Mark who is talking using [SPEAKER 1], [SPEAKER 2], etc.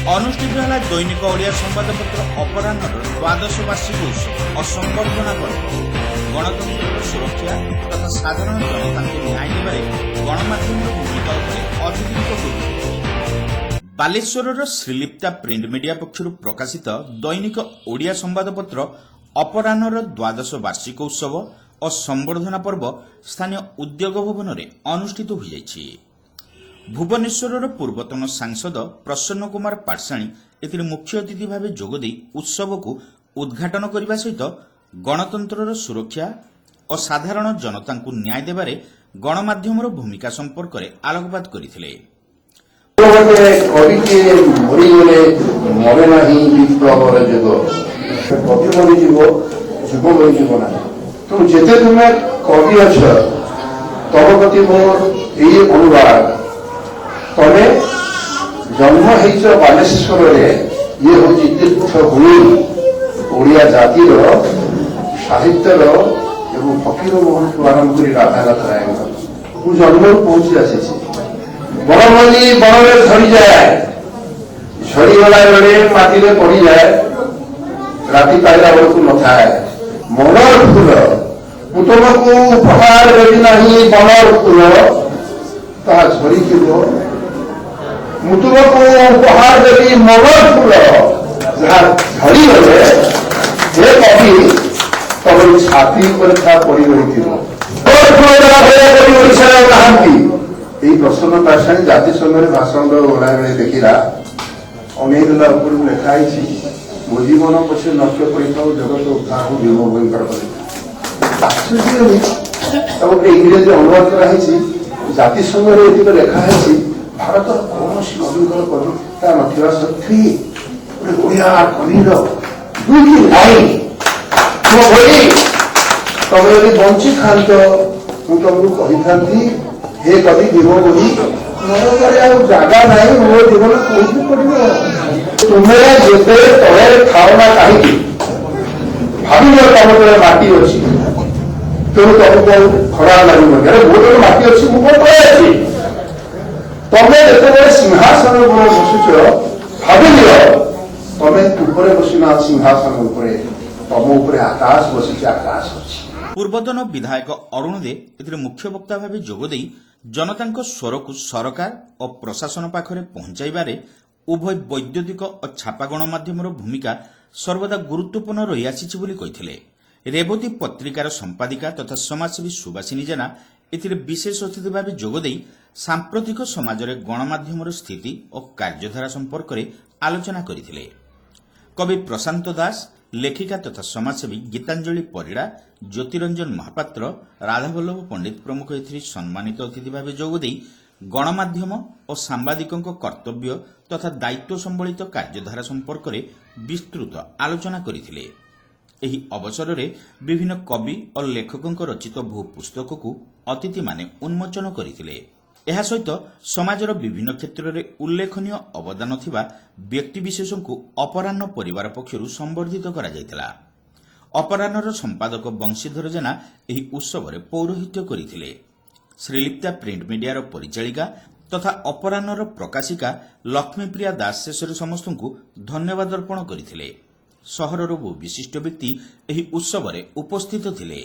[SPEAKER 1] अनुष्ठित है दैनिक ओडिया संवादपत्र अपराह्न द्वादश वार्षिक उत्सव और संबर्धना पर्व गणतंत्र सुरक्षा तथा साधारण जनता न्याय देवे गणमाध्यम भूमिका अधिक बालेश्वर श्रीलिप्ता प्रिंट मीडिया पक्षर प्रकाशित दैनिक ओडिया संवादपत्र अपराह्न द्वादश वार्षिक उत्सव और संबर्धना पर्व स्थानीय उद्योग भवन में अनुष्ठित हो जाइछि। भुवनेश्वर पूर्वतन सांसद प्रसन्न कुमार पाटसाणी एथिरे मुख्य अतिथि भाव जोगदे उत्सव को उद्घाटन करने सहित गणतंत्र सुरक्षा और साधारण जनता को न्याय देवारे गणमाध्यम भूमिका संपर्क में आलोकपात करथिले।
[SPEAKER 2] तुम जेते तुम्हें कवि अछ तम प्रति मोर ये अनुराग तमे जन्म होइछ बालेश्वर रे ये होची तीर्थ भूमि ओडिया जातिर साहित्यर एवं फकीर मोहन को आरंभ करी राधानाथ राय मु जन्म पहुंची आसी बनमल्ली बन में झड़ी जाए झड़ी गला बेले माटी में पड़ी जाए राति पाइला बेलू न थाए मनर फूल मु तुमको उपहार देवी नहीं बनर फूल ता झड़ी जीव मु तुमको उपहार देवी मनर फूल जहाँ झड़ी गले हे कवि तब छाती पर पड़ी रही प्रसन्न पाटसाणी जाति संघ में भाषण गला बेले देखला अनेक लेखाई मो जीवन पछे नष्ट कर जगत उद्धार भीम भयंकर इंग्रेजी अनुवाद कराई जाति संघ में लेखाई भारत कौन नवीनकर कविता ना सत्वे ओडिया कविर दुईटी लाइन तुम यदि बंची था तुमको कही था हे कवि भीम बोली मोर जगह ना मो जीवन कौन पड़ो तुम्हें जिते तले खाओ ना कहीं भाव तुम तले माटी अच्छी तेणु तुमको खराब लगे मो तो माटी अच्छी मुझे तले तमें जिते सिंहासन बसुच भाव तमें ऊपर बसना सिंहासन तम उपर आकाश बसी आकाश अच्छी।
[SPEAKER 1] पूर्वतन विधायक अरुण दे एथिरे मुख्य वक्ता भाव जोगदे जनता स्वर को सरकार और प्रशासन पाखरे पहुंचाइबारे उभय वैद्युतिक और छापा गणमाध्यम भूमिका सर्वदा गुरुत्वपूर्ण रही आसी बोली कहिथिले। रेवती पत्रिकार संपादिका तथा समाजसेवी सुभाषिनी जेना एथिरे विशेष अतिथि भाव जोगदे सांप्रतिक समाज रे गणमाध्यम स्थिति और कार्यधारा संपर्क में आलोचना करथिले। कवि प्रशांत दास, लेखिका तथा समाजसेवी गीतांजलि परिड़ा, ज्योतिरंजन महापात्र, राधावल्लभ पंडित प्रमुख एथिरे सम्मानित अतिथि भाव जोगदे गणमाध्यम और सांबादिकों कर्तव्य तथा दायित्व संबलित कार्यधारा संपर्क में विस्तृत आलोचना करथिले। एही अवसर में विभिन्न कवि और लेखकों रचित बहु पुस्तक को अतिथि माने उन्मोचन करथिले। एहा सहित समाजर विभिन्न क्षेत्र में उल्लेखनीय अवदान थिबा व्यक्तिविशेष को अपराह्न परिवार पक्षरु संबर्धित करा जायतिला। अपराह्नर संपादक बंशीधर जेना एही उत्सव में पौरोहित्य करथिले। श्रीलिप्ता प्रिंट मीडिया परिचालिका तथा अपराह्नर प्रकाशिका लक्ष्मीप्रिया दास शेषर समस्त को धन्यवाद अर्पण करथिले। सहरर बहु विशिष्ट व्यक्ति एही उत्सव में उपस्थित थिले।